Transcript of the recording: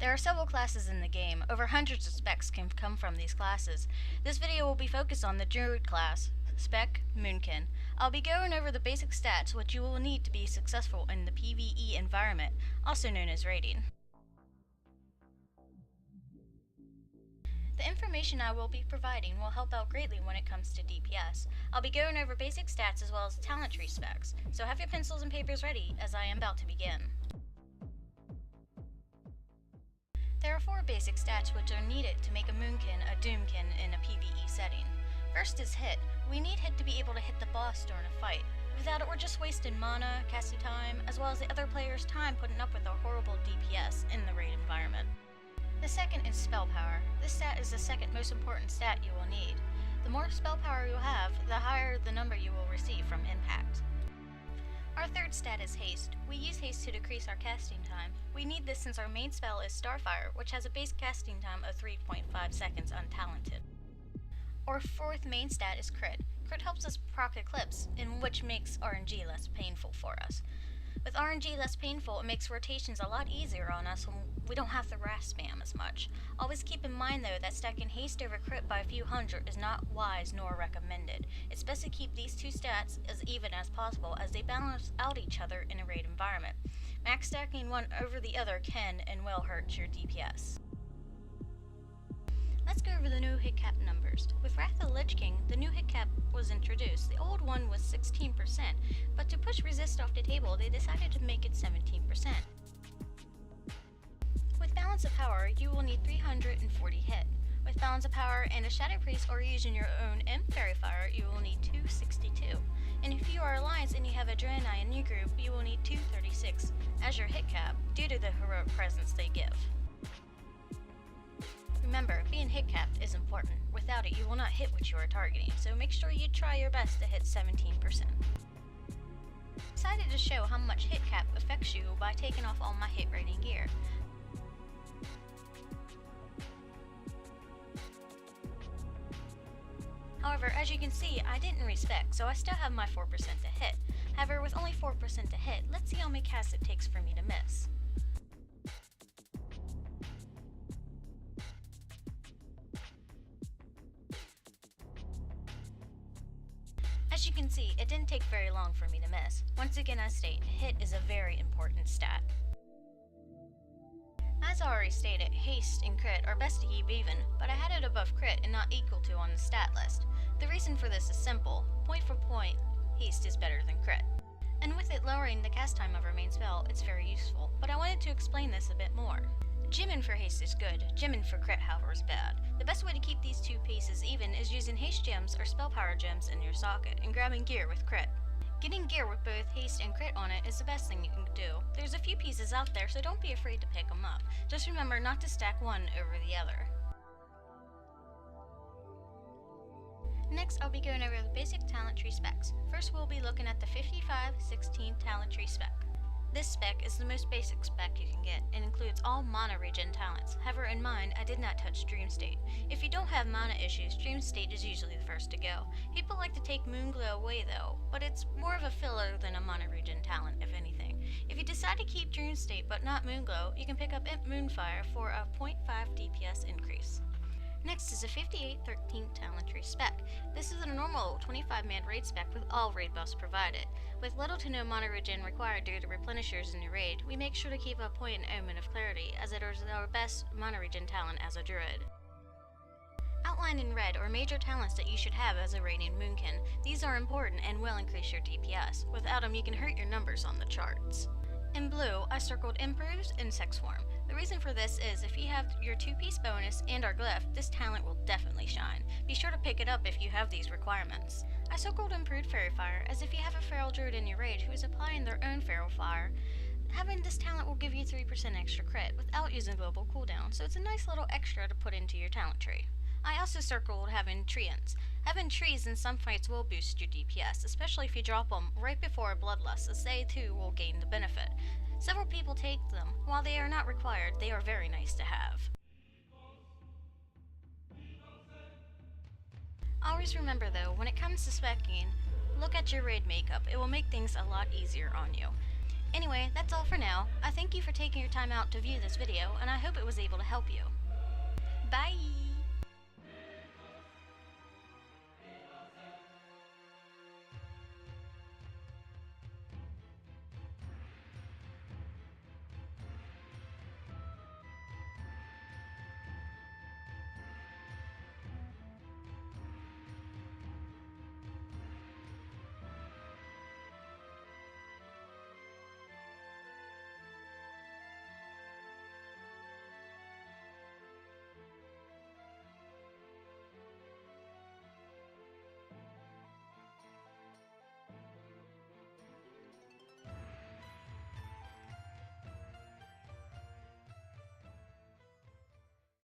There are several classes in the game. Over hundreds of specs can come from these classes. This video will be focused on the Druid class, spec Moonkin. I'll be going over the basic stats which you will need to be successful in the PvE environment, also known as raiding. The information I will be providing will help out greatly when it comes to DPS. I'll be going over basic stats as well as talent tree specs, so have your pencils and papers ready as I am about to begin. There are 4 basic stats which are needed to make a Moonkin a Doomkin in a PvE setting. First is hit. We need hit to be able to hit the boss during a fight. Without it, we're just wasting mana, casting time, as well as the other players' time putting up with our horrible DPS in the raid environment. The second is spell power. This stat is the second most important stat you will need. The more spell power you have, the higher the number you will receive from impact. Our third stat is haste. We use haste to decrease our casting time. We need this since our main spell is Starfire, which has a base casting time of 3.5 seconds untalented. Our fourth main stat is crit. Crit helps us proc Eclipse, which makes RNG less painful for us. With RNG less painful, it makes rotations a lot easier on us when we don't have to wrath spam as much. Always keep in mind though that stacking haste over crit by a few hundred is not wise nor recommended. It's best to keep these two stats as even as possible as they balance out each other in a raid environment. Max stacking one over the other can and will hurt your DPS. Let's go over the new hit cap numbers. With Wrath of the Lich King, the new hit cap was introduced. The old one was 16%, but to push resist off the table, they decided to make it 17%. With Balance of Power, you will need 340 hit. With Balance of Power and a Shadow Priest or using your own Imp Fairy Fire, you will need 262. And if you are Alliance and you have a Draenei in your group, you will need 236 as your hit cap due to the heroic presence they give. Remember, being hit capped is important. Without it, you will not hit what you are targeting, so make sure you try your best to hit 17%. I decided to show how much hit cap affects you by taking off all my hit rating gear. However, as you can see, I didn't respec, so I still have my 4% to hit. However, with only 4% to hit, let's see how many casts it takes for me to miss. As you can see, it didn't take very long for me to miss. Once again I state, hit is a very important stat. As I already stated, haste and crit are best to keep even, but I had it above crit and not equal to on the stat list. The reason for this is simple. Point for point, haste is better than crit. And with it lowering the cast time of our main spell, it's very useful, but I wanted to explain this a bit more. Gemmin for haste is good, Gemmin for crit however is bad. The best way to keep these two pieces even is using haste gems or spell power gems in your socket and grabbing gear with crit. Getting gear with both haste and crit on it is the best thing you can do. There's a few pieces out there, so don't be afraid to pick them up. Just remember not to stack one over the other. Next, I'll be going over the basic talent tree specs. First, we'll be looking at the 55-16 talent tree spec. This spec is the most basic spec you can get and includes all mana regen talents. However, in mine, I did not touch Dream State. If you don't have mana issues, Dream State is usually the first to go. People like to take Moonglow away though, but it's more of a filler than a mana regen talent, if anything. If you decide to keep Dream State but not Moonglow, you can pick up Imp Moonfire for a 0.5 DPS increase. Next is a 58-13 talent tree spec. This is a normal 25-man raid spec with all raid buffs provided. With little to no mana regen required due to replenishers in your raid, we make sure to keep a point and Omen of Clarity, as it is our best mana regen talent as a druid. Outlined in red are major talents that you should have as a raiding Moonkin. These are important and will increase your DPS. Without them, you can hurt your numbers on the charts. In blue, I circled Improves and Sex Swarm. The reason for this is if you have your 2-piece bonus and our glyph, this talent will definitely shine. Be sure to pick it up if you have these requirements. I circled Improved Fairy Fire, as if you have a feral druid in your raid who is applying their own feral fire, having this talent will give you 3% extra crit without using global cooldown, so it's a nice little extra to put into your talent tree. I also circled having treants. Having trees in some fights will boost your DPS, especially if you drop them right before a bloodlust, as they too will gain the benefit. Several people take them. While they are not required, they are very nice to have. Always remember though, when it comes to speccing, look at your raid makeup. It will make things a lot easier on you. Anyway, that's all for now. I thank you for taking your time out to view this video, and I hope it was able to help you. Bye!